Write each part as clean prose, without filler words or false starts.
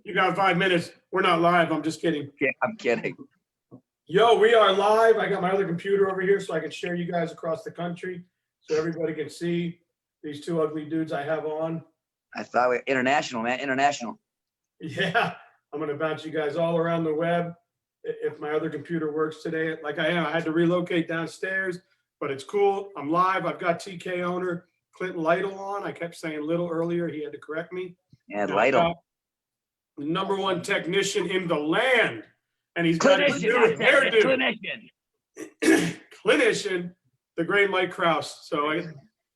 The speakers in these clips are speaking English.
You got 5 minutes. We're not live. I'm just kidding. Yeah, I'm kidding. Yo, we are live. I got my other computer over here so I can share you guys across the country so everybody can see these two ugly dudes I have on. I thought we were international, man. International. Yeah, I'm going to bounce you guys all around the web if my other computer works today. Like I am, I had to relocate downstairs, but it's cool. I'm live. I've got TK owner Clint Lytle on. I kept saying Little earlier. He had to correct me. Yeah, Lytle. The #1 technician in the land. And he's got his new hairdo. Clinician, the great Mike Krause. So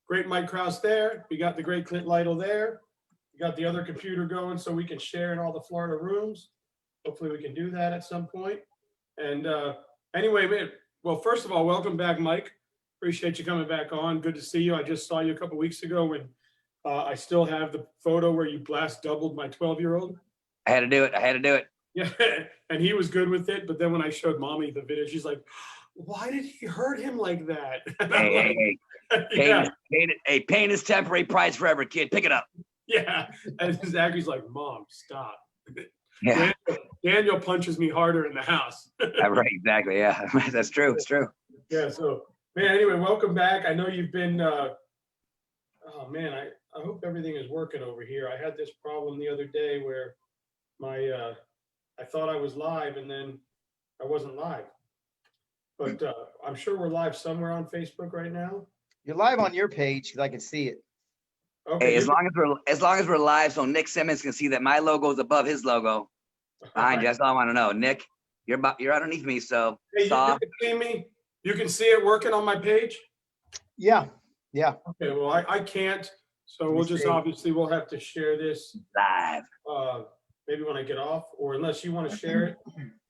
great Mike Krause there. We got the great Clint Lytle there. We got the other computer going so we can share in all the Florida rooms. Hopefully we can do that at some point. And anyway, man, well, first of all, welcome back, Mike. Appreciate you coming back on. Good to see you. I just saw you a couple weeks ago when I still have the photo where you blast doubled my 12-year-old. I had to do it. Yeah, and he was good with it. But then when I showed mommy the video, she's like, why did he hurt him like that? Hey. Yeah. Pain is temporary, pride's forever, kid. Pick it up. Yeah. And Zachary's like, Mom, stop. Yeah. Daniel punches me harder in the house. Right, exactly. Yeah, that's true. It's true. Yeah, so, man, anyway, welcome back. I know you've been, oh, man, I hope everything is working over here. I had this problem the other day where I thought I was live and then I wasn't live. But I'm sure we're live somewhere on Facebook right now. You're live on your page because I can see it. Okay. Hey, as long as we're live, so Nick Simmons can see that my logo is above his logo. Behind you. That's all I want to know. Nick, you're underneath me, so hey, you can see me. You can see it working on my page. Yeah. Okay. Well, I can't. So we'll just obviously we'll have to share this live. Maybe when I get off, or unless you want to share it,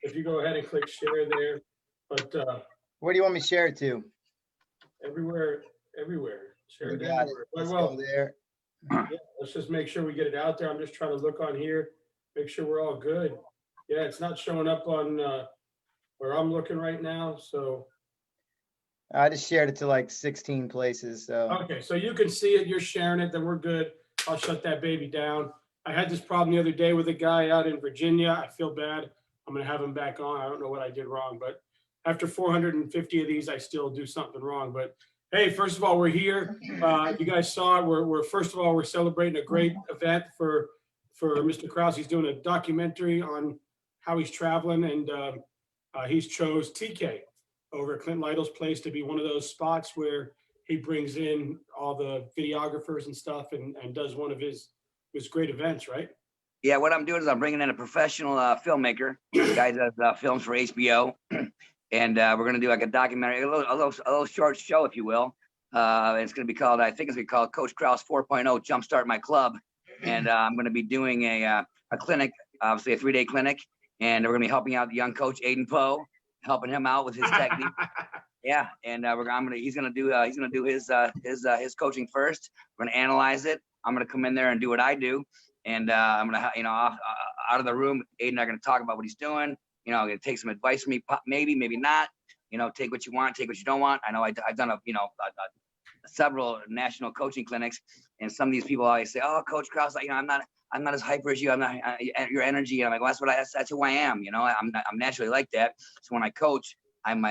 if you go ahead and click share there. But where do you want me to share it to? Everywhere. Share it Got everywhere. it. Let's Well, go there. yeah, let's just make sure we get it out there. I'm just trying to look on here, make sure we're all good. Yeah, it's not showing up on where I'm looking right now. So I just shared it to like 16 places. So okay, so you can see it, you're sharing it, then we're good. I'll shut that baby down. I had this problem the other day with a guy out in Virginia. I feel bad. I'm going to have him back on. I don't know what I did wrong, but after 450 of these, I still do something wrong. But hey, first of all, we're here. You guys saw it. We're celebrating a great event for Mr. Kraus. He's doing a documentary on how he's traveling, and he's chose TK over at Clint Lytle's place to be one of those spots where he brings in all the videographers and stuff and does one of his great events, right? Yeah, what I'm doing is I'm bringing in a professional filmmaker. The guy does films for HBO, and we're gonna do like a documentary, a little short show, if you will. It's gonna be called, I think it's gonna be called Coach Kraus 4.0 Jumpstart My Club, and I'm gonna be doing a clinic, obviously a 3-day clinic, and we're gonna be helping out the young coach Aiden Poe, helping him out with his technique. Yeah, and he's gonna do his coaching first. We're gonna analyze it. I'm gonna come in there and do what I do, and I'm gonna, out of the room, Aiden and I are gonna talk about what he's doing. I'm gonna take some advice from me, maybe not. Take what you want, take what you don't want. I know I've done several national coaching clinics, and some of these people always say, "Oh, Coach Kraus, I'm not as hyper as you. I'm not your energy." And I'm like, well, that's who I am. I'm naturally like that. So when I coach, I'm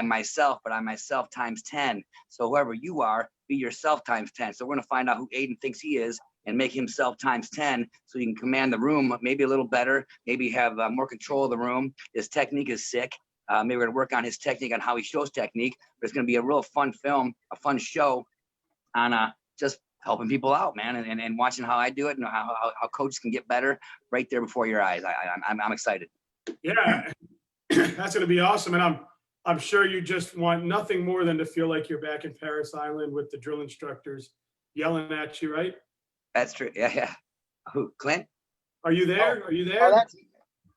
myself, but I'm myself times 10. So whoever you are, be yourself times 10. So we're gonna find out who Aiden thinks he is and make himself times 10, so he can command the room maybe a little better, maybe have more control of the room. His technique is sick. Maybe we're gonna work on his technique, on how he shows technique. But it's gonna be a real fun film, a fun show on just helping people out, man, and watching how I do it and how coaches can get better right there before your eyes. I'm excited. Yeah, that's gonna be awesome, and I'm sure you just want nothing more than to feel like you're back in Paris Island with the drill instructors yelling at you, right? That's true. Yeah. Who, Clint? Are you there? Oh. Are you there?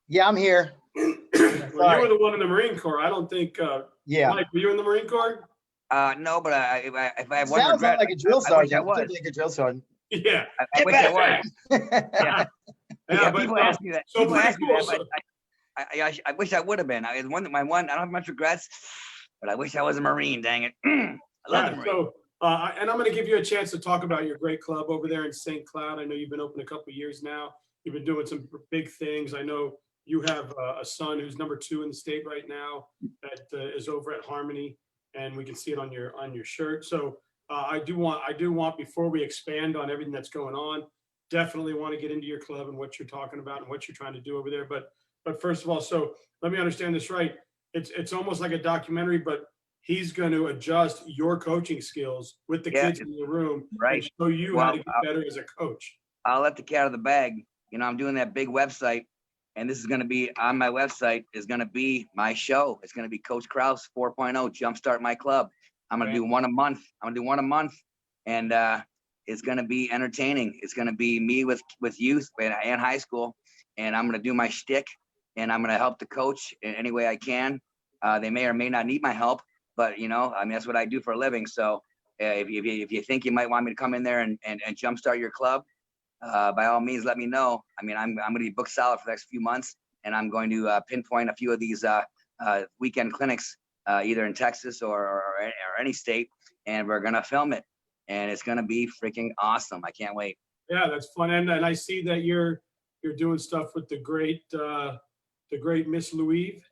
Yeah, I'm here. Well, you were the one in the Marine Corps. I don't think. Yeah. Mike, were you in the Marine Corps? No, but if I have one Sounds regret, like a drill sergeant. I was. Like a drill sergeant. Yeah. I wish I was. Yeah, but, people ask me that. So People ask me cool. that, but I wish I would have been. I don't have much regrets, but I wish I was a Marine. Dang it! I love the Marine. So And I'm going to give you a chance to talk about your great club over there in St. Cloud. I know you've been open a couple of years now. You've been doing some big things. I know you have a son who's #2 in the state right now that is over at Harmony, and we can see it on your shirt. So I do want before we expand on everything that's going on, definitely want to get into your club and what you're talking about and what you're trying to do over there. But first of all, so let me understand this right. It's almost like a documentary, but he's going to adjust your coaching skills with the Yeah, kids in the room and right. show you how Well, to get better as a coach. I'll let the cat out of the bag. You know, I'm doing that big website, and this is going to be on my website. Is going to be my show. It's going to be Coach Krause 4.0 Jumpstart My Club. I'm going to do one a month. And it's going to be entertaining. It's going to be me with youth and high school, and I'm going to do my shtick, and I'm going to help the coach in any way I can. They may or may not need my help, but you know, I mean, that's what I do for a living. So if you think you might want me to come in there and jumpstart your club, by all means, let me know. I mean, I'm going to be booked solid for the next few months, and I'm going to pinpoint a few of these weekend clinics, either in Texas or any state, and we're going to film it, and it's going to be freaking awesome. I can't wait. Yeah, that's fun. And I see that you're doing stuff with the great Miss Louise.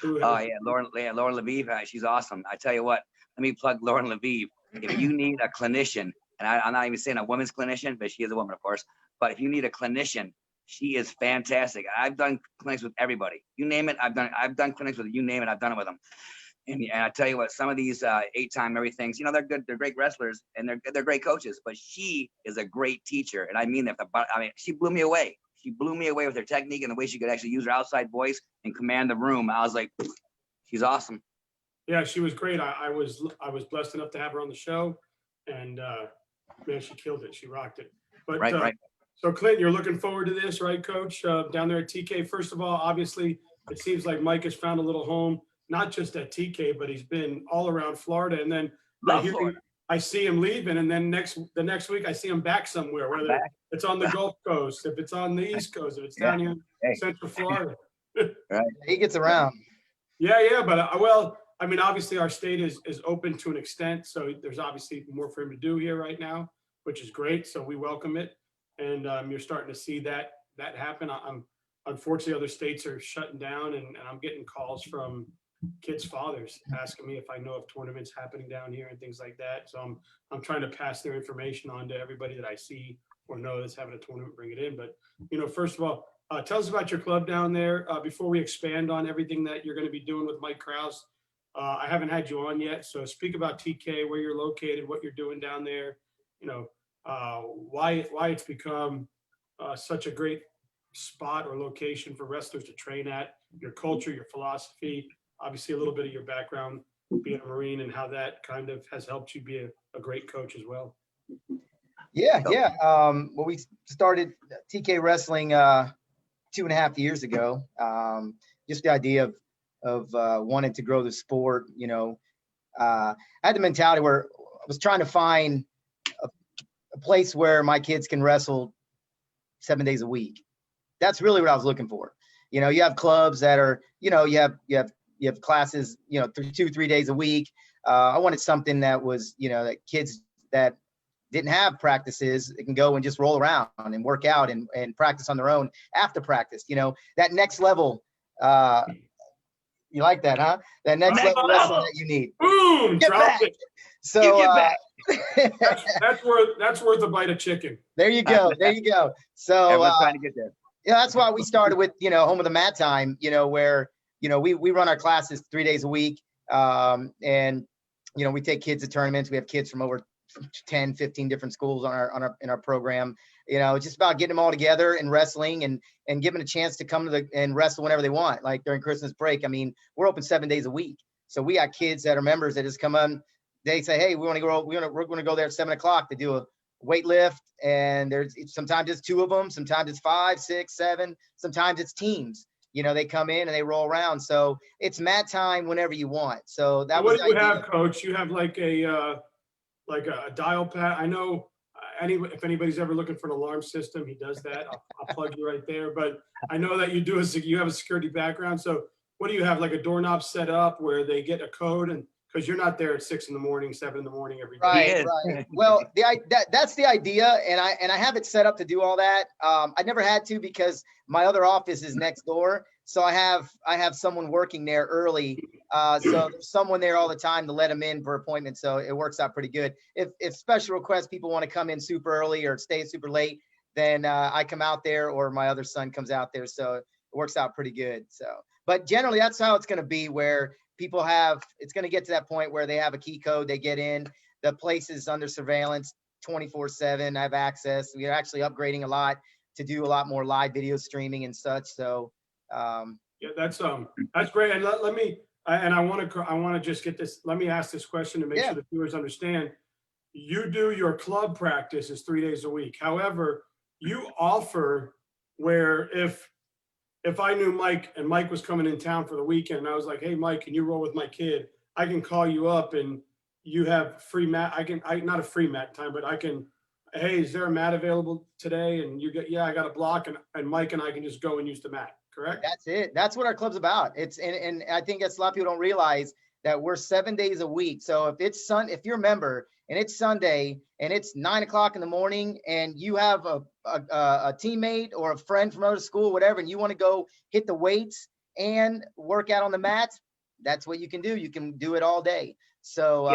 Oh yeah, Lauren Leviev, she's awesome. I tell you what, let me plug Lauren Leviev. If you need a clinician, and I'm not even saying a women's clinician, but she is a woman, of course. But if you need a clinician, she is fantastic. I've done clinics with everybody. You name it, I've done clinics with you name it, I've done it with them. And I tell you what, some of these 8-time everythings, you know, they're good, they're great wrestlers, and they're great coaches. But she is a great teacher, and I mean that. I mean, she blew me away. She blew me away with her technique and the way she could actually use her outside voice and command the room. I was like, she's awesome. Yeah, she was great. I was blessed enough to have her on the show, and man, she killed it. She rocked it. But Right. So Clint, you're looking forward to this, right, Coach? Down there at TK. First of all, obviously, it seems like Mike has found a little home, not just at TK, but he's been all around Florida. And then I see him leaving, and then the next week I see him back somewhere, whether it's on the Gulf Coast, if it's on the East Coast, if it's down here in Central Florida. Right. He gets around. Yeah, but well, I mean, obviously our state is open to an extent, so there's obviously more for him to do here right now, which is great. So we welcome it, and you're starting to see that happen. I'm unfortunately other states are shutting down, and I'm getting calls from kids' fathers asking me if I know of tournaments happening down here and things like that. So I'm trying to pass their information on to everybody that I see or know that's having a tournament, bring it in. But you know, first of all, tell us about your club down there before we expand on everything that you're going to be doing with Mike Krause. I haven't had you on yet, so speak about TK, where you're located, what you're doing down there. You know, why it's become such a great spot or location for wrestlers to train at. Your culture, your philosophy, obviously a little bit of your background being a Marine and how that kind of has helped you be a great coach as well. Yeah. Well, we started TK Wrestling 2.5 years ago. Just the idea of wanting to grow the sport. You know, I had the mentality where I was trying to find a place where my kids can wrestle 7 days a week. That's really what I was looking for. You know, you have clubs that are, you know, you have classes, you know, 2-3 days a week. I wanted something that was, you know, that kids that didn't have practices, they can go and just roll around and work out and practice on their own after practice. You know, that next level. You like that, huh? That next level wrestling that you need. Boom! Get Drop back. it. So that's worth a bite of chicken. There you go. So everyone's trying to get there. Yeah, that's why we started with, you know, Home of the Mat Time, you know, where, you know, we run our classes 3 days a week. And, you know, we take kids to tournaments. We have kids from over 10, 15 different schools in our program. You know, it's just about getting them all together and wrestling and giving a chance to come to and wrestle whenever they want. Like during Christmas break, I mean, we're open 7 days a week. So we got kids that are members that just come on. They say, hey, we're going to go there at 7 o'clock to do a weight lift. And there's sometimes it's 2 of them. Sometimes it's 5, 6, 7. Sometimes it's teams. You know, they come in and they roll around. So it's mat time whenever you want. So that was what do you have, Coach? You have like a dial pad. I know if anybody's ever looking for an alarm system, he does that. I'll plug you right there. But I know that you have a security background. So what do you have, like a doorknob set up where they get a code? And because you're not there at 6 in the morning, 7 in the morning every day. Right, is. right. Well, that's the idea, and I have it set up to do all that. I never had to because my other office is next door, so I have someone working there early. So there's someone there all the time to let them in for appointments. So it works out pretty good. If special requests, people want to come in super early or stay super late, then I come out there, or my other son comes out there. So it works out pretty good. So, but generally that's how it's going to be, where people it's going to get to that point where they have a key code, they get in, the place is under surveillance 24/7, have access. We are actually upgrading a lot to do a lot more live video streaming and such. So, Yeah, that's great. And let me, and I want to just get this, let me ask this question to make sure the viewers understand. You do your club practices 3 days a week. However, you offer where if I knew Mike and Mike was coming in town for the weekend and I was like, hey, Mike, can you roll with my kid? I can call you up and you have free mat. Not a free mat time, but I can, hey, is there a mat available today? And you get, yeah, I got a block, and Mike and I can just go and use the mat. Correct? That's it. That's what our club's about. And I think that's a lot of people don't realize that we're 7 days a week. So if you're a member and it's Sunday and it's 9 o'clock in the morning and you have a teammate or a friend from another school, whatever, and you want to go hit the weights and work out on the mats, that's what you can do. You can do it all day. So,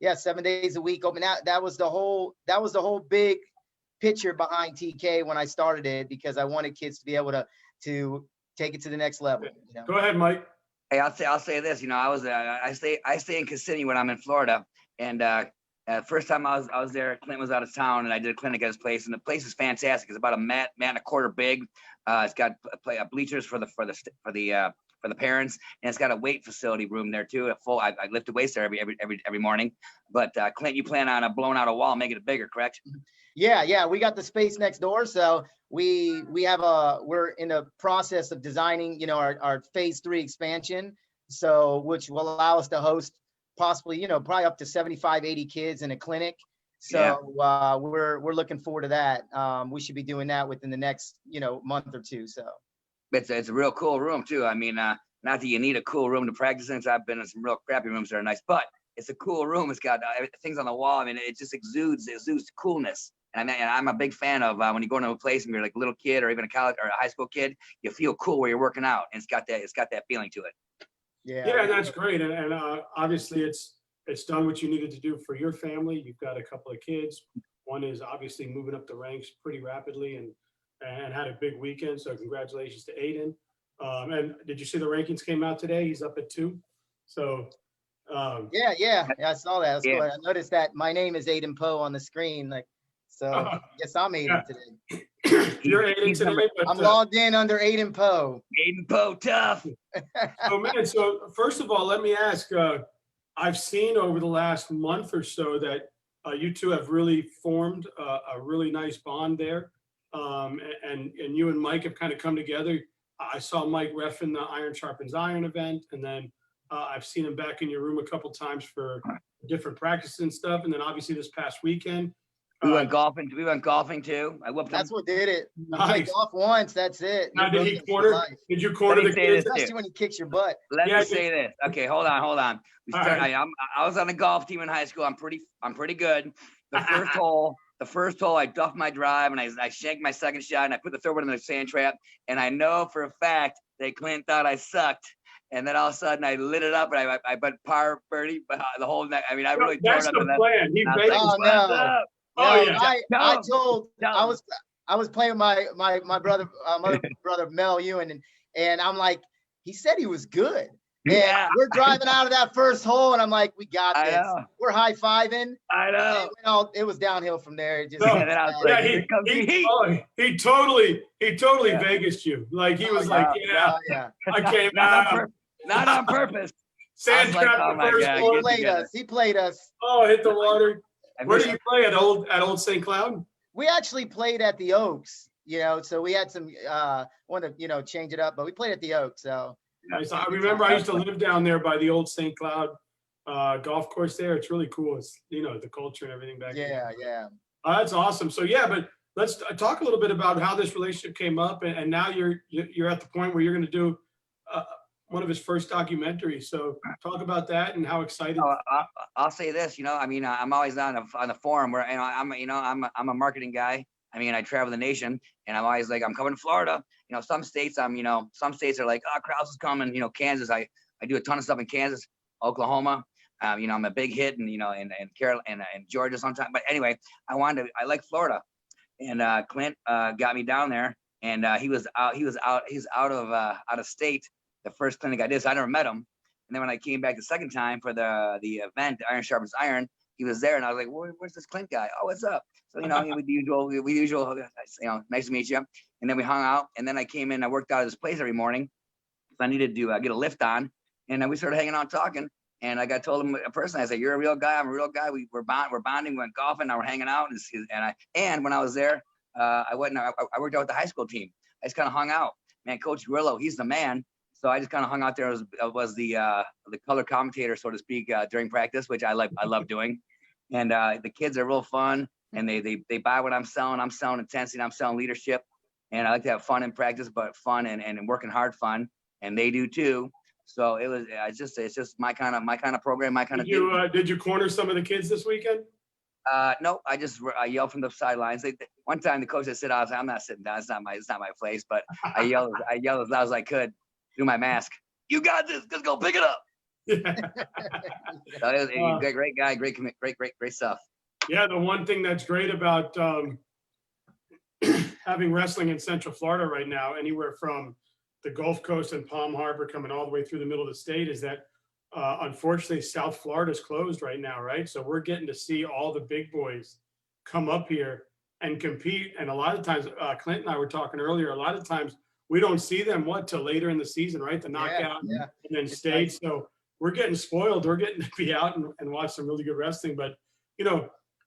7 days a week open out. That was the whole big picture behind TK when I started it, because I wanted kids to be able to take it to the next level. You know? Go ahead, Mike. Hey, I'll say this. You know, I stay in Kissimmee when I'm in Florida, and first time I was there, Clint was out of town, and I did a clinic at his place, and the place is fantastic. It's about a mat and a quarter big. It's got bleachers for the parents, and it's got a weight facility room there too. I lift the weights there every morning. But Clint, you plan on blowing out a wall, making it bigger, correct? Yeah. We got the space next door, so we're in the process of designing, our phase 3 expansion. So, which will allow us to host possibly, probably up to 75, 80 kids in a clinic. So we're looking forward to that. We should be doing that within the next, month or two. So it's a real cool room too. I mean, not that you need a cool room to practice in. I've been in some real crappy rooms that are nice, but it's a cool room. It's got things on the wall. I mean, it just exudes coolness. And I'm a big fan of when you go into a place and you're like a little kid or even a college or a high school kid, you feel cool where you're working out, and it's got that feeling to it. Yeah, that's great. And obviously it's done what you needed to do for your family. You've got a couple of kids. One is obviously moving up the ranks pretty rapidly and had a big weekend. So congratulations to Aiden. And did you see the rankings came out today? He's up at 2. So yeah, I saw that. Cool. I noticed that my name is Aiden Poe on the screen. So I guess I'm Aiden today. You're Aiden today, but I'm logged in under Aiden Poe. Aiden Poe, tough. So first of all, let me ask. I've seen over the last month or so that you two have really formed a really nice bond there, and you and Mike have kind of come together. I saw Mike reffing the Iron Sharpens Iron event, and then I've seen him back in your room a couple times for different practices and stuff. And then obviously this past weekend, we went golfing. We went golfing too. I whooped him. That's what did it. Nice. Golf once. That's it. Now, did you corner the kids? Especially when he kicks your butt. Let me say this. Okay, hold on. I was on the golf team in high school. I'm pretty good. The first hole, I duffed my drive and I shanked my second shot and I put the third one in the sand trap. And I know for a fact that Clint thought I sucked. And then all of a sudden I lit it up and I put par birdie the whole night. I mean, I really tore it up. That's the plan. He no. Oh yeah. I was playing with my brother, brother Mel Ewan, and I'm like, he said he was good. Yeah. We're driving out of that first hole, and I'm like, we got this. We're high-fiving. I know. And, it was downhill from there. He totally Vegased you. Like he was I came out. Not on purpose. Sand trap the first hole. He played us. Oh, hit the water. Where did you play at Old St. Cloud? We actually played at the Oaks, so we had some wanted to, change it up, but we played at the Oaks. So I remember I used to live down there by the Old St. Cloud golf course there. It's really cool. It's the culture and everything back there. Yeah. That's awesome. So but let's talk a little bit about how this relationship came up, and now you're at the point where you're going to do one of his first documentaries. So talk about that and how excited. Oh, I'll say this, I mean, I'm always on the forum where, I'm a marketing guy. I mean, I travel the nation, and I'm always like, I'm coming to Florida. Some states some states are like, oh, Kraus is coming. Kansas, I do a ton of stuff in Kansas, Oklahoma. I'm a big hit, and and Carol and Georgia sometimes. But anyway, I like Florida, and Clint got me down there, and he was out of state the first clinic I did, so I never met him. And then when I came back the second time for the event, Iron Sharpens Iron, he was there, and I was like, "Where's this Clint guy? Oh, what's up?" So we usual, nice to meet you. And then we hung out, and then I came in. I worked out at his place every morning. So I needed to get a lift on, and then we started hanging out talking. And I told him personally, I said, "You're a real guy. I'm a real guy. We're bonding. We went golfing. Now we're hanging out." And when I was there, I worked out with the high school team. I just kind of hung out. Man, Coach Grillo, he's the man. So I just kind of hung out there as was the color commentator, so to speak, during practice, which I love doing. And the kids are real fun, and they buy what I'm selling. I'm selling intensity, and I'm selling leadership. And I like to have fun in practice, but fun and working hard fun, and they do too. So it's just my kind of program, my kind of thing. Did you corner some of the kids this weekend? No, I yelled from the sidelines. One time the coach said, "I was like, I'm not sitting down. It's not my place." But I yelled as loud as I could through my mask. "You got this. Let's go pick it up." So it was a great guy, great stuff. Yeah, the one thing that's great about having wrestling in Central Florida right now, anywhere from the Gulf Coast and Palm Harbor coming all the way through the middle of the state, is that unfortunately South Florida is closed right now, right? So we're getting to see all the big boys come up here and compete. And a lot of times, Clint and I were talking earlier, a lot of times we don't see them till later in the season, right? The knockout and then state. So we're getting spoiled. We're getting to be out and watch some really good wrestling. But,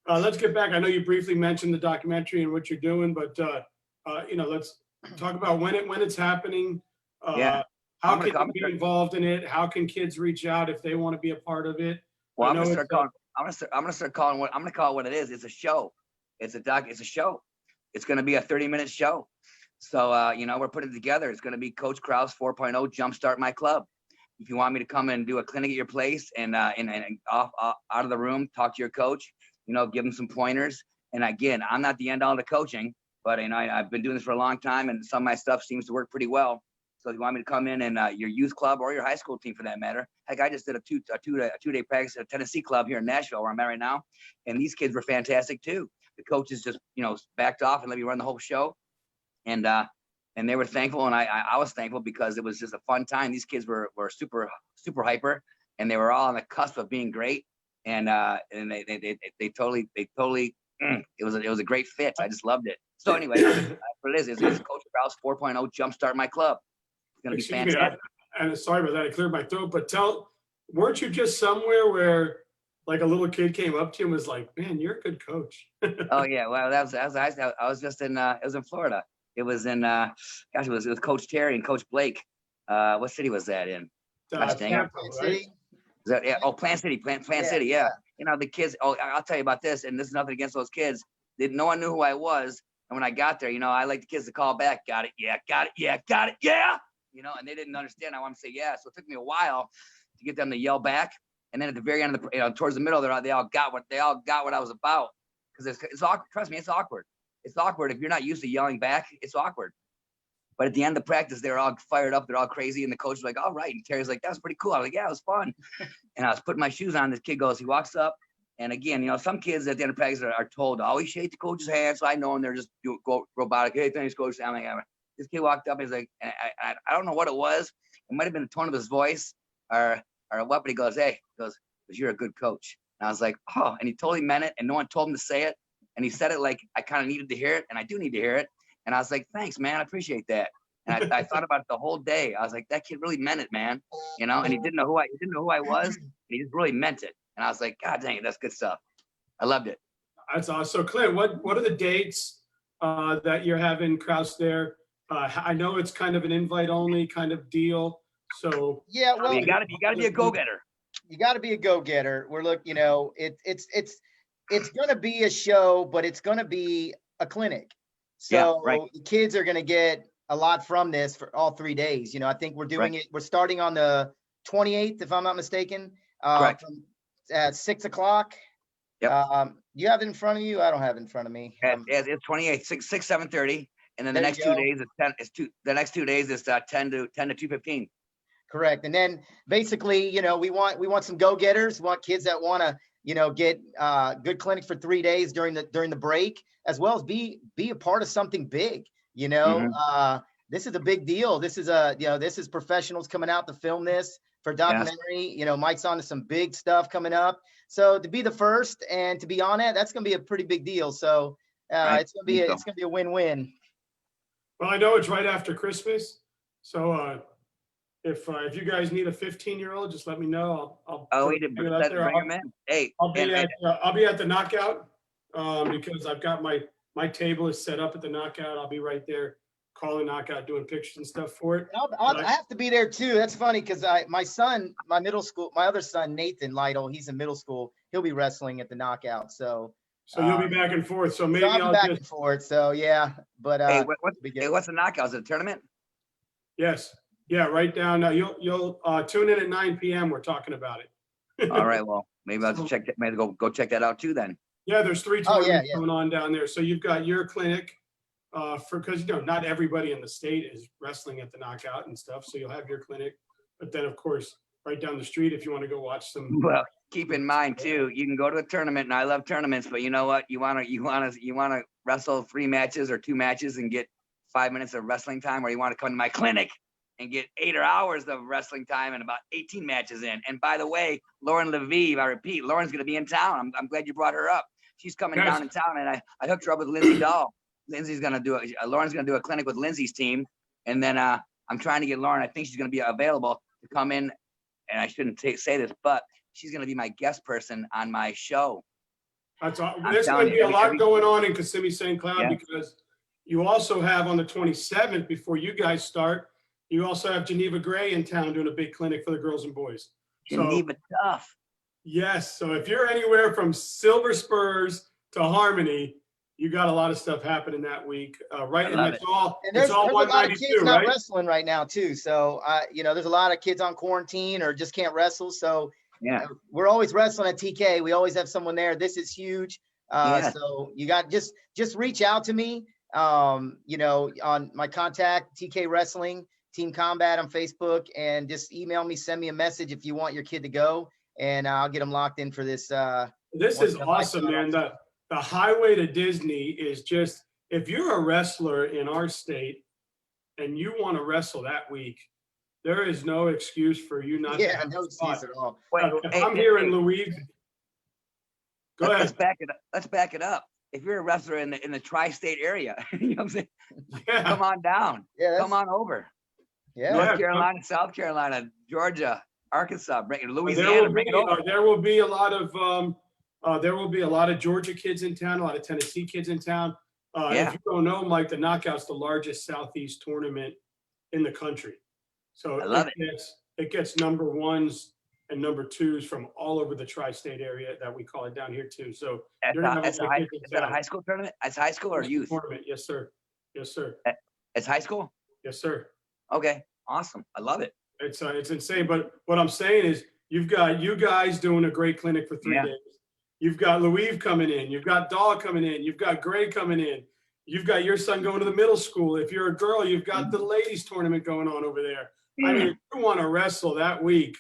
let's get back. I know you briefly mentioned the documentary and what you're doing, but, let's talk about when it's happening. How can you be involved in it? How can kids reach out if they want to be a part of it? Well, I'm gonna start calling what it is. It's a show. It's a show. It's gonna be a 30-minute show. So we're putting it together. It's gonna be Coach Kraus 4.0 Jumpstart My Club. If you want me to come and do a clinic at your place and off out of the room, talk to your coach, give them some pointers. And again, I'm not the end all to coaching, but I've been doing this for a long time, and some of my stuff seems to work pretty well. So if you want me to come in and your youth club or your high school team for that matter, heck, I just did a two-day practice at a Tennessee club here in Nashville where I'm at right now, and these kids were fantastic too. The coaches just backed off and let me run the whole show, and they were thankful, and I was thankful because it was just a fun time. These kids were super hyper, and they were all on the cusp of being great, and they totally it was a great fit. I just loved it. So anyway, that's what it is. It's Coach Kraus 4.0 Jumpstart My Club. It's going to be fantastic. And sorry about that. I cleared my throat, but weren't you just somewhere where like a little kid came up to you and was like, "Man, you're a good coach." Oh yeah. Well, I was just in, it was in Florida. It was in, it was Coach Terry and Coach Blake. What city was that in? Tampa, right? Plant City, Plant City. Yeah. The kids, I'll tell you about this. And this is nothing against those kids. No one knew who I was. And when I got there, I like the kids to call back. Got it. Yeah. Got it. Yeah. Got it. Yeah. And they didn't understand. I want to say, yeah. So it took me a while to get them to yell back. And then at the very end of the, towards the middle, they all got what I was about. Because it's awkward. Trust me, it's awkward. It's awkward if you're not used to yelling back. It's awkward. But at the end of the practice, they're all fired up. They're all crazy. And the coach was like, "All right." And Terry's like, "That was pretty cool." I was like, "Yeah, it was fun." And I was putting my shoes on. This kid goes, he walks up. And again, some kids at the end of practice are told to always shake the coach's hand. So I know, and they're just go robotic. "Hey, thanks, coach." I'm like, this kid walked up. And he's like, I don't know what it was. It might have been the tone of his voice or what. But he goes, "Hey," because "you're a good coach." And I was like, "Oh," and he totally meant it. And no one told him to say it. And he said it like I kind of needed to hear it. And I do need to hear it. And I was like, "Thanks, man. I appreciate that." And I thought about it the whole day. I was like, that kid really meant it, man. And he didn't know who I was. And he just really meant it. And I was like, God dang it, that's good stuff. I loved it. That's awesome. So Clint, what are the dates that you're having Kraus there? I know it's kind of an invite only kind of deal. So yeah, well, you gotta be a go-getter. You gotta be a go-getter. It's gonna be a show, but it's gonna be a clinic. So yeah, right. The kids are gonna get a lot from this for all 3 days. You know, I think we're doing it. We're starting on the 28th, if I'm not mistaken. Correct. At 6 o'clock. Yep. You have it in front of you? I don't have it in front of me. It's 28, 6, 7:30. And then the There next you 2 go. days, the next 2 days is 10 to 2:15. Correct. And then basically, you know, we want some go-getters, we want kids that want to, you know, get good clinics for 3 days during the break, as well as be a part of something big. You know, this is a big deal. This is professionals coming out to film this for documentary. You know, Mike's on to some big stuff coming up. So to be the first and to be on it, that's going to be a pretty big deal. So it's going to be a win-win. Well, I know it's right after Christmas, so if you guys need a 15-year-old, just let me know. Bring him in. Hey, I'll be at the knockout because I've got my table is set up at the knockout. I'll be right there calling knockout, doing pictures and stuff for it. I have to be there too. That's funny because my other son, Nathan Lytle, he's in middle school. He'll be wrestling at the knockout. So you'll be back and forth. So maybe I'll be back and forth. So yeah, but what's the knockout? Is it a tournament? Yes. Yeah. Right down. Now you'll tune in at 9 p.m. We're talking about it. All right. Well, maybe I'll check that. Maybe go check that out too then. Yeah. There's 3 tournaments going on down there. So you've got your clinic. Because, you know, not everybody in the state is wrestling at the knockout and stuff. So you'll have your clinic, but then of course, right down the street, if you want to go watch some. Well, keep in mind too, you can go to a tournament, and I love tournaments, but you know what? You want to wrestle 3 matches or 2 matches and get 5 minutes of wrestling time, or you want to come to my clinic and get 8 hours of wrestling time and about 18 matches in. And by the way, Lauren Levy, I repeat, Lauren's going to be in town. I'm glad you brought her up. She's coming down in town, and I hooked her up with Lindsay Dahl. Lauren's going to do a clinic with Lindsay's team. And then I'm trying to get Lauren. I think she's going to be available to come in. And I shouldn't say this, but she's going to be my guest person on my show. There's going to be a lot going on in Kissimmee St. Cloud because you also have on the 27th, before you guys start, you also have Geneva Gray in town doing a big clinic for the girls and boys. Geneva tough. Yes. So if you're anywhere from Silver Spurs to Harmony, you got a lot of stuff happening that week, right? And it's all there's a lot of kids not right? wrestling right now too. So you know, there's a lot of kids on quarantine or just can't wrestle. So we're always wrestling at TK. We always have someone there. This is huge. So you got just reach out to me. You know, on my contact, TK Wrestling Team Combat on Facebook, and just email me, send me a message if you want your kid to go, and I'll get them locked in for this. This is awesome, man. The highway to Disney is just, if you're a wrestler in our state and you want to wrestle that week, there is no excuse for you not to have no excuse at all. I'm here in Louise. Go ahead. Let's back it up. If you're a wrestler in the tri-state area, you know what I'm saying? Yeah. Come on down. Come on over. Yeah. North Carolina, South Carolina, Georgia, Arkansas, Louisiana, bring it over. There will be a lot of Georgia kids in town, a lot of Tennessee kids in town. If you don't know, Mike, the Knockout's the largest Southeast tournament in the country. So it gets number 1s and number 2s from all over the tri-state area that we call it down here too. So is that a high school tournament? It's high school or youth tournament? Yes, sir. Yes, sir. It's high school? Yes, sir. Okay. Awesome. I love it. It's insane. But what I'm saying is you've got you guys doing a great clinic for 3 days. You've got Louise coming in. You've got Dahl coming in. You've got Gray coming in. You've got your son going to the middle school. If you're a girl, you've got the ladies tournament going on over there. I mean, if you want to wrestle that week,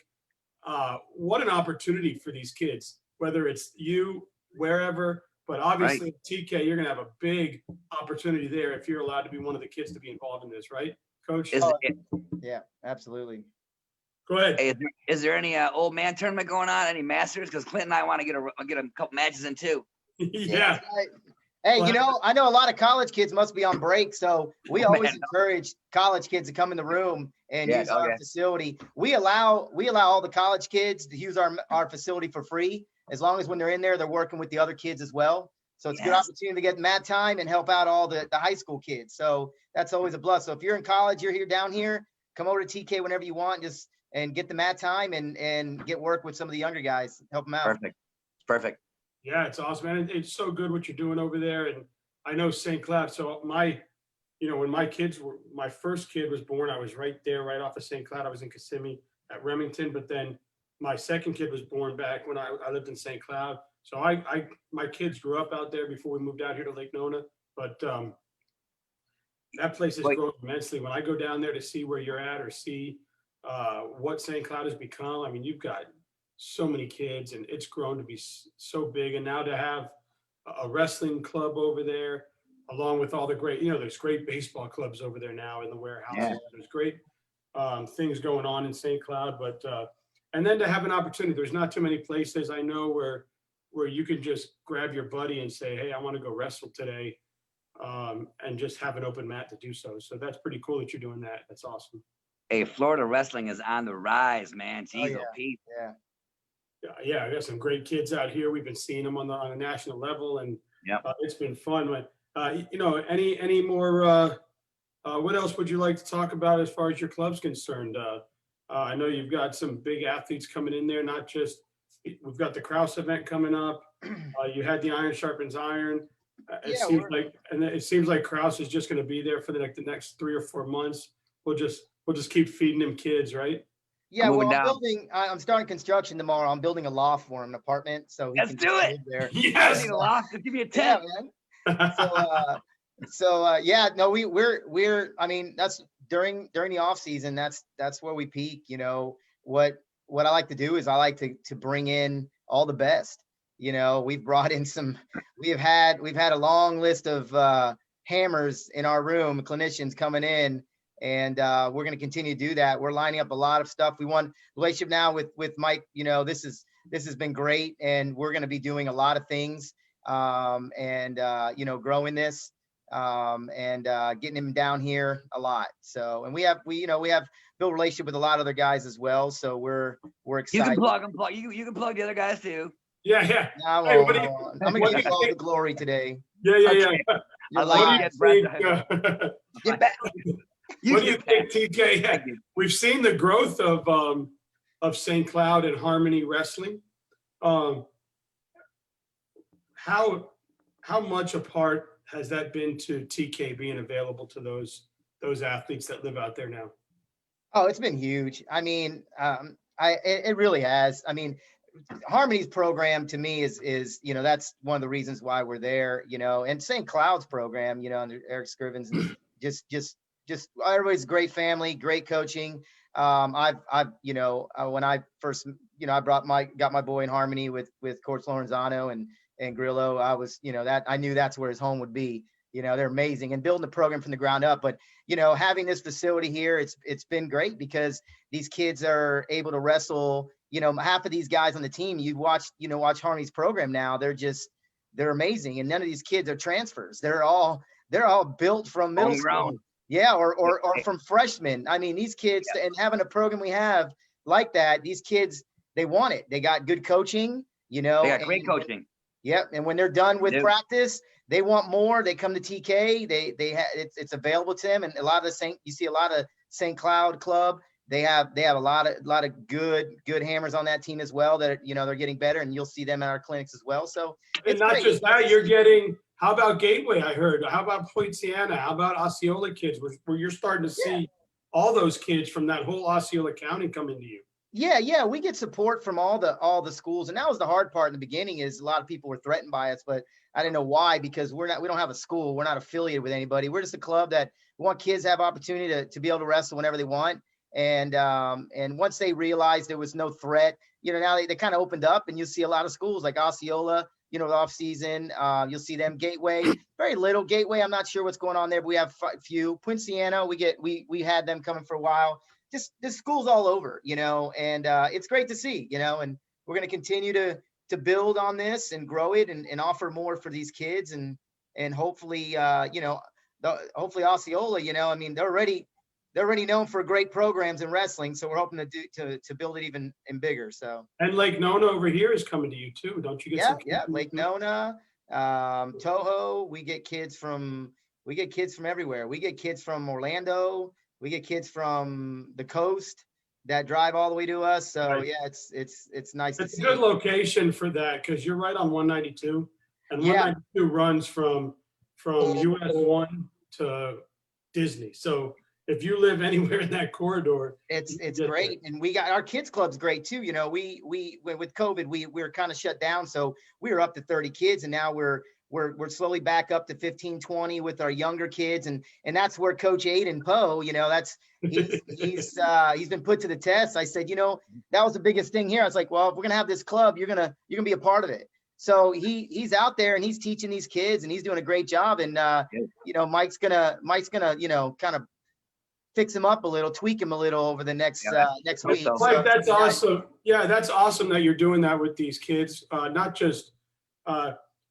what an opportunity for these kids, whether it's you, wherever, but obviously TK, you're going to have a big opportunity there if you're allowed to be one of the kids to be involved in this, right, Coach? Yeah, absolutely. Go ahead. Hey, is there any old man tournament going on? Any masters? Because Clint and I want to get a couple matches in too. Yeah. Hey, you know, I know a lot of college kids must be on break, so we always encourage college kids to come in the room and use our facility. We allow all the college kids to use our facility for free, as long as when they're in there, they're working with the other kids as well. So it's a good opportunity to get mat time and help out all the high school kids. So that's always a plus. So if you're in college, you're here down here, come over to TK whenever you want, and get the mat time and get work with some of the younger guys, help them out. Perfect. Yeah, it's awesome, man. It's so good what you're doing over there. And I know St. Cloud. So you know, when my first kid was born, I was right there, right off of St. Cloud. I was in Kissimmee at Remington, but then my second kid was born back when I lived in St. Cloud. So my kids grew up out there before we moved out here to Lake Nona, but that place has Wait, grown immensely. When I go down there to see where you're at or see what St. Cloud has become, I mean, you've got so many kids and it's grown to be so big. And now to have a wrestling club over there, along with all the great, you know, there's great baseball clubs over there now in the warehouses. Yeah. There's great things going on in St. Cloud, but and then to have an opportunity, there's not too many places I know where you can just grab your buddy and say, hey, I want to go wrestle today, and just have an open mat to do so. So that's pretty cool that you're doing that. That's awesome. hey, Florida wrestling is on the rise, man. Oh, Jeez, yeah. oh, Pete. Yeah. Yeah, I got some great kids out here. We've been seeing them on a national level, and Yep. it's been fun. But you know, any more? What else would you like to talk about as far as your club's concerned? I know you've got some big athletes coming in there. Not just we've got the Krause event coming up. You had the Iron Sharpens Iron. It seems like Kraus is just going to be there for the next 3 or 4 months. We'll just keep feeding them kids, right? Yeah, Moving well, down. I'm starting construction tomorrow. I'm building a loft for him, an apartment, so he Let's can do just it. live there. I Yes. need a loft. Give me a Yeah, tent. man. So yeah, no, we're I mean, that's during the off season, that's where we peak. You know, what I like to do is I like to bring in all the best. You know, we've brought in we've had a long list of hammers in our room, clinicians coming in, and we're going to continue to do that. We're lining up a lot of stuff. We want relationship now with Mike. You know, this has been great, and we're going to be doing a lot of things, and you know, growing this, and getting him down here a lot. So, and we have built relationship with a lot of other guys as well. So we're You excited. can plug them. You can plug the other guys too. Yeah. I Hey, won't, what do I you- won't. I'm what gonna do give you you all think- the glory today. Yeah. Okay. You're I like What live. do it. you Brett. think? Get back. What do you think, TK? Thank you. We've seen the growth of St. Cloud and Harmony Wrestling. How much a part has that been to TK being available to those athletes that live out there now? Oh, it's been huge. I mean, it really has. I mean, Harmony's program to me is you know, that's one of the reasons why we're there. You know, and St. Cloud's program, you know, under Eric Scrivens, just everybody's great family, great coaching. I've you know, when I first, you know, got my boy in Harmony with Coach Lorenzano and Grillo, I was, you know, that I knew that's where his home would be. You know, they're amazing and building the program from the ground up. But, you know, having this facility here, it's been great because these kids are able to wrestle. You know, half of these guys on the team, watch Harmony's program now. They're amazing. And none of these kids are transfers. They're all built from middle Homegrown. school. Yeah. Or from freshmen. I mean, these kids, and having a program we have like that, these kids, they want it. They got good coaching, you know. They got great coaching. Yep. And when they're done with Dude. practice, they want more. They come to TK. It's available to them. And a lot of you see a lot of St. Cloud club. They have a lot of good hammers on that team as well that, you know, they're getting better, and you'll see them at our clinics as well. So And not great. just that, you're getting, how about Gateway? I heard, how about Poinciana? How about Osceola kids where you're starting to see all those kids from that whole Osceola County coming to you? Yeah, we get support from all the schools, and that was the hard part in the beginning. Is a lot of people were threatened by us, but I didn't know why, because we don't have a school, we're not affiliated with anybody. We're just a club that we want kids to have opportunity to be able to wrestle whenever they want. And once they realized there was no threat, you know, now they kind of opened up, and you'll see a lot of schools like Osceola, you know, the off season, you'll see them. Gateway, very little. Gateway, I'm not sure what's going on there, but we have a few. Poinciana, we had them coming for a while. Just the schools all over, you know, and it's great to see, you know, and we're going to continue to build on this and grow it and offer more for these kids, and hopefully, you know, hopefully Osceola, you know, I mean, they're already known for great programs in wrestling, so we're hoping to build it even bigger. So. And Lake Nona over here is coming to you too, don't you get some? Yeah, Lake Nona, Toho. We get kids from everywhere. We get kids from Orlando. We get kids from the coast that drive all the way to us. So Right. yeah, it's nice to It's a see. good location for that because you're right on 192, and Yeah. 192 runs from US 1 to Disney. So if you live anywhere in that corridor, It's you can get great. And we got our kids club's great too. You know, we with COVID, we were kind of shut down. So we were up to 30 kids, and now we're slowly back up to 15, 20 with our younger kids. And that's where Coach Aiden Poe, you know, he's been put to the test. I said, you know, that was the biggest thing here. I was like, well, if we're gonna have this club, you're gonna be a part of it. So he's out there and he's teaching these kids, and he's doing a great job. And you know, Mike's gonna, you know, kind of fix him up a little, tweak him a little over the next week. so. Mike, that's awesome. Yeah, that's awesome that you're doing that with these kids, not just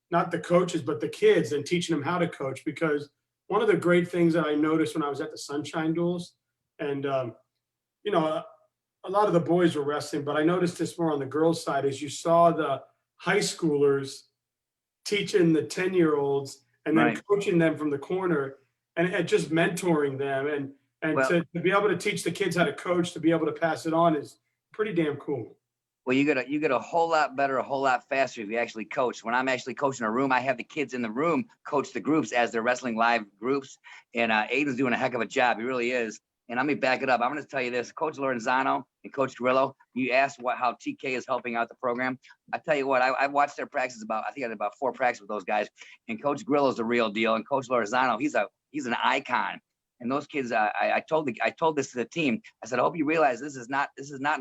not the coaches, but the kids, and teaching them how to coach. Because one of the great things that I noticed when I was at the Sunshine Duels, and you know, a lot of the boys were wrestling, but I noticed this more on the girls' side, is you saw the high schoolers teaching the 10-year-olds and then Right. coaching them from the corner, and just mentoring them, and Well- to be able to teach the kids how to coach, to be able to pass it on, is pretty damn cool. Well, you get a whole lot better, a whole lot faster if you actually coach. When I'm actually coaching a room, I have the kids in the room coach the groups as they're wrestling live groups. And Aiden's doing a heck of a job. He really is. And let me back it up. I'm going to tell you this. Coach Lorenzano and Coach Grillo, you asked how TK is helping out the program. I tell you what, I've watched their practices I think I did about 4 practices with those guys. And Coach Grillo's the real deal. And Coach Lorenzano, he's an icon. And those kids, I told this to the team. I said, I hope you realize this is not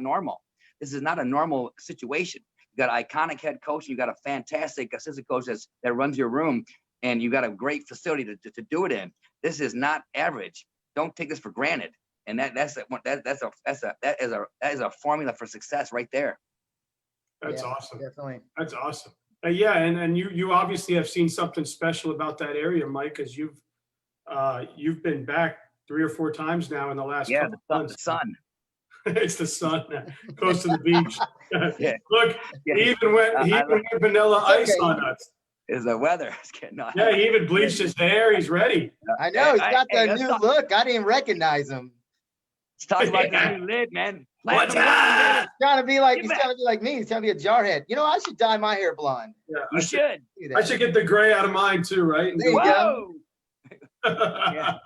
normal. This is not a normal situation. You got an iconic head coach, and you got a fantastic assistant coach that runs your room, and you got a great facility to do it in. This is not average. Don't take this for granted. And that is a formula for success right there. That's Yeah, awesome. definitely. That's awesome. Yeah, and you obviously have seen something special about that area, Mike, because you've been back 3 or 4 times now in the last Yeah, couple the months. sun. It's the sun, close to the beach. Yeah. Look, Yeah. he even went vanilla It's ice okay. on us. Is the weather? It's getting on. Yeah, he even bleached his hair. He's ready. I know he's got Hey, the let's new talk- look. I didn't recognize him. Let's talk about Yeah. this new lid, man. What's Platinum blonde, up? Trying to be like Get he's back. trying to be like me. He's trying to be a jarhead. You know, I should dye my hair blonde. Yeah, You should. Do I that. should get the gray out of mine too, right? There you go. Whoa. Yeah.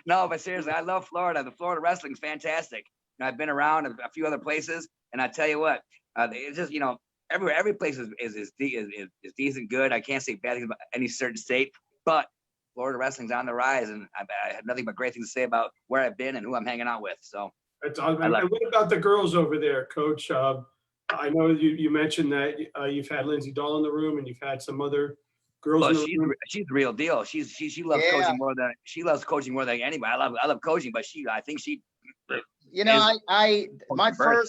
No, but seriously, I love Florida. The Florida wrestling's fantastic. You know, I've been around a few other places, and I tell you what, it's just, you know, every place is decent, good. I can't say bad things about any certain state, but Florida wrestling's on the rise, and I have nothing but great things to say about where I've been and who I'm hanging out with. So That's awesome. I love And what about the girls over there, Coach? I know you mentioned that you've had Lindsay Dahl in the room, and you've had some other girls well, in the room. she's the real deal. She loves Yeah. coaching more than anybody. I love coaching, but I think she. You know, Is- my Bird.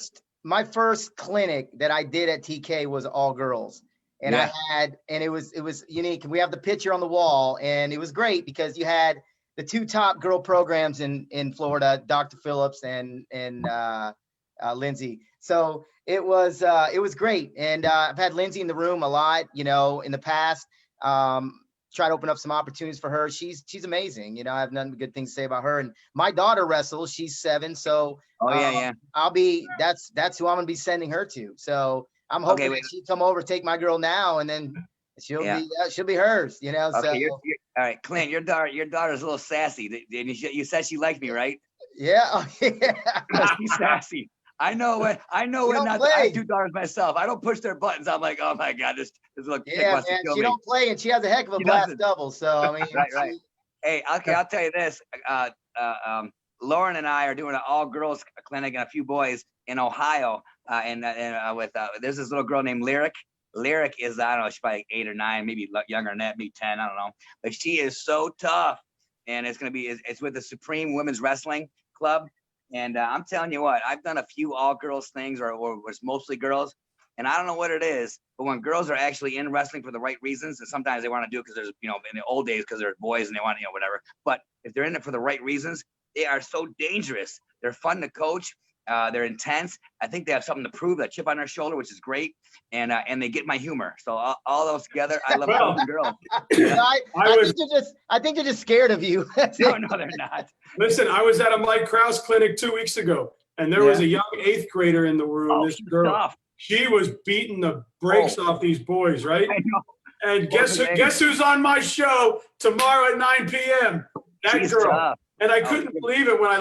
first clinic that I did at TK was all girls. And Yeah. it was unique. And we have the picture on the wall, and it was great because you had the 2 top girl programs in Florida, Dr. Phillips and Lindsay. So it was great. And I've had Lindsay in the room a lot, you know, in the past. Try to open up some opportunities for her. She's amazing. You know, I have nothing but good things to say about her. And my daughter wrestles. She's 7. So Oh yeah. that's who I'm gonna be sending her to. So I'm hoping Okay, wait. that she come over, take my girl now, and then she'll be hers. You know. Okay, So you're, all right, Clint. Your daughter's a little sassy. You said she liked me, right? yeah, oh, yeah. She's sassy. I know when don't not. play. I have 2 daughters myself. I don't push their buttons. I'm like, oh my god, this little kid Yeah, wants to man. kill She me. don't play, and she has a heck of a She blast doesn't. double. So I mean, Right. Hey, okay, I'll tell you this. Lauren and I are doing an all-girls clinic and a few boys in Ohio, with there's this little girl named Lyric. Lyric is, I don't know, she's probably 8 or 9, maybe younger than that, maybe 10, I don't know. But she is so tough, and it's with the Supreme Women's Wrestling Club. And I'm telling you what, I've done a few all-girls things, or it's mostly girls, and I don't know what it is, but when girls are actually in wrestling for the right reasons, and sometimes they want to do it because there's, you know, in the old days because they're boys and they want, you know, whatever. But if they're in it for the right reasons, they are so dangerous. They're fun to coach. They're intense. I think they have something to prove, that chip on their shoulder, which is great. And they get my humor. So all those together, I love Well, coaching girls. I think they're just scared of you. No, they're not. Listen, I was at a Mike Krause clinic 2 weeks ago, and there was a young 8th grader in the room. Oh, This she's girl, tough. she was beating the brakes off these boys, right? I know. And What's her name? guess who's on my show tomorrow at 9 p.m.? that She's girl. tough. And I Oh, couldn't yeah. believe it when I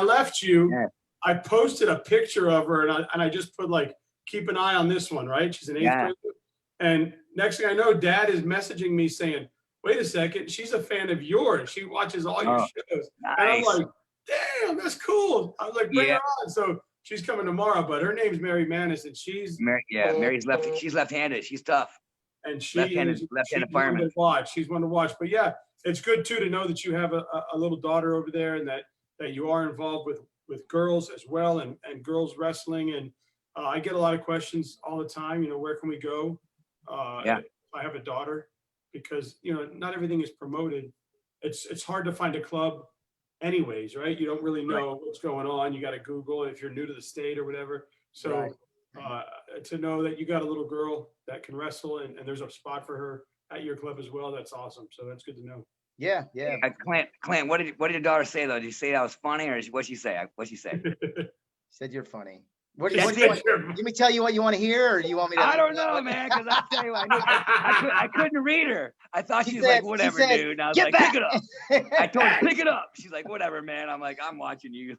left you. Yeah. I posted a picture of her and I just put like, keep an eye on this one, right? She's an 8th Yeah. grader. And next thing I know, Dad is messaging me saying, wait a second, she's a fan of yours. She watches all your Oh, shows. And I'm nice. like, damn, that's cool. I was like, bring her Yeah. on. So she's coming tomorrow, but her name's Mary Manis and she's Mary's she's left-handed. She's tough. and she Left-handed, is left-handed she's one fireman. to watch. She's one to watch. But yeah, it's good too to know that you have a little daughter over there and that you are involved with girls as well and girls wrestling. And I get a lot of questions all the time. You know, where can we go? Yeah. If I have a daughter, because you know not everything is promoted. It's hard to find a club, anyways, right? You don't really know what's going on. You got to Google if you're new to the state or whatever. So to know that you got a little girl that can wrestle and there's a spot for her at your club as well, that's awesome. So that's good to know. Yeah. Clint, what did your daughter say though? Did you say that was funny, or what'd she say? What'd she say? Said you're funny. What do That's you want? Let me tell you what you want to hear, or do you want me to? I don't know, man, because I tell you, I couldn't read her. I thought she was like, whatever, dude. And I was like, pick it up. I told her, pick it up. She's like, whatever, man. I'm like, I'm watching you.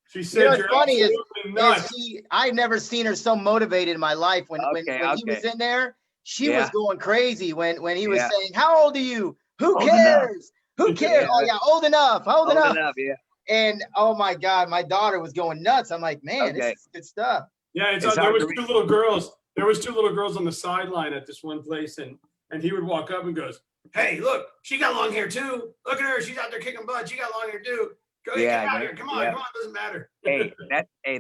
She said, what's funny is nuts. I've never seen her so motivated in my life. When he was in there, she was going crazy when he was saying, "How old are you? Who cares? Who cares? Oh yeah, old enough, old enough." Yeah. And oh my God, my daughter was going nuts. I'm like, man, this is good stuff. Yeah, there was two little girls. There was 2 little girls on the sideline at this one place, and he would walk up and goes, "Hey, look, she got long hair too. Look at her, she's out there kicking butt. She got long hair too. Go get out here. Come on, doesn't matter."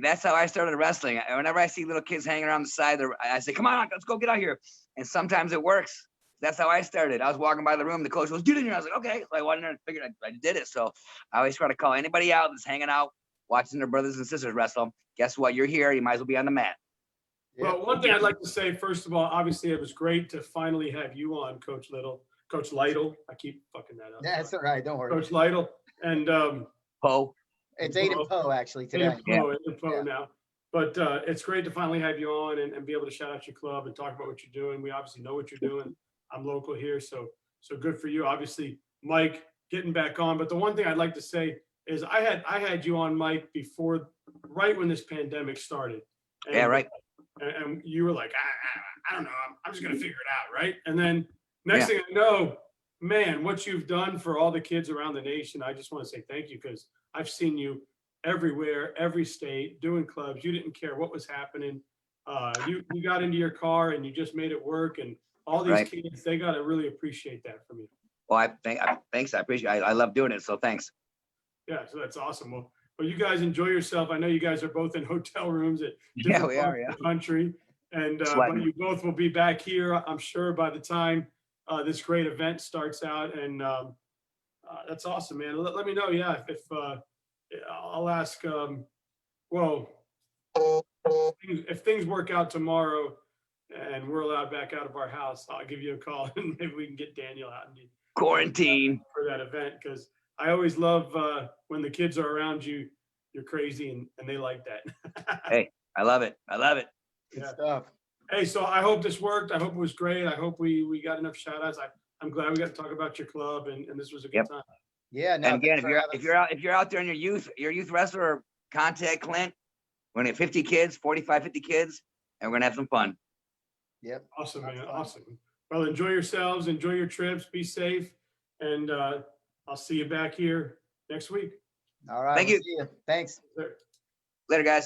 That's how I started wrestling. Whenever I see little kids hanging around the side, I say, "Come on, let's go get out here." And sometimes it works. That's how I started. I was walking by the room. The coach goes, "Get in here." I was like, "Okay." So I went in there and figured I did it. So I always try to call anybody out that's hanging out, watching their brothers and sisters wrestle. Guess what? You're here. You might as well be on the mat. Well, one thing I'd like to say, first of all, obviously it was great to finally have you on, Coach Lytle. I keep fucking that up. That's all right. Don't worry. Coach Lytle. And Poe. It's Aiden Poe actually today. Aiden Poe now. But it's great to finally have you on and be able to shout out your club and talk about what you're doing. We obviously know what you're doing. I'm local here, so good for you. Obviously, Mike getting back on. But the one thing I'd like to say is I had you on, Mike, before, right when this pandemic started. And, yeah, right. And you were like, I don't know, I'm just gonna figure it out, right? And then next thing I know, man, what you've done for all the kids around the nation, I just want to say thank you, because I've seen you everywhere, every state, doing clubs. You didn't care what was happening. You got into your car and you just made it work. And all these kids, they got to really appreciate that from you. Well, thanks. I appreciate it. I love doing it. So thanks. Yeah, so that's awesome. Well, you guys enjoy yourself. I know you guys are both in hotel rooms at different parts of the country. And but you both will be back here, I'm sure, by the time this great event starts out. And that's awesome, man. Let me know, if I'll ask, if things work out tomorrow and we're allowed back out of our house, I'll give you a call and maybe we can get Daniel out and quarantine for that event, because I always love when the kids are around you. You're crazy and they like that. Hey, I love it. Good stuff. Hey, so I hope this worked. I hope it was great. I hope we got enough shout outs. I'm glad we got to talk about your club and this was a good time. Yeah. No, and again, if you're out there in your youth wrestler, contact Clint. We're gonna have 50 kids, 45, 50 kids, and we're gonna have some fun. Yep. Awesome, man. Awesome. Well, enjoy yourselves, enjoy your trips, be safe, and I'll see you back here next week. All right. Thank you. See you. Thanks. Later, guys.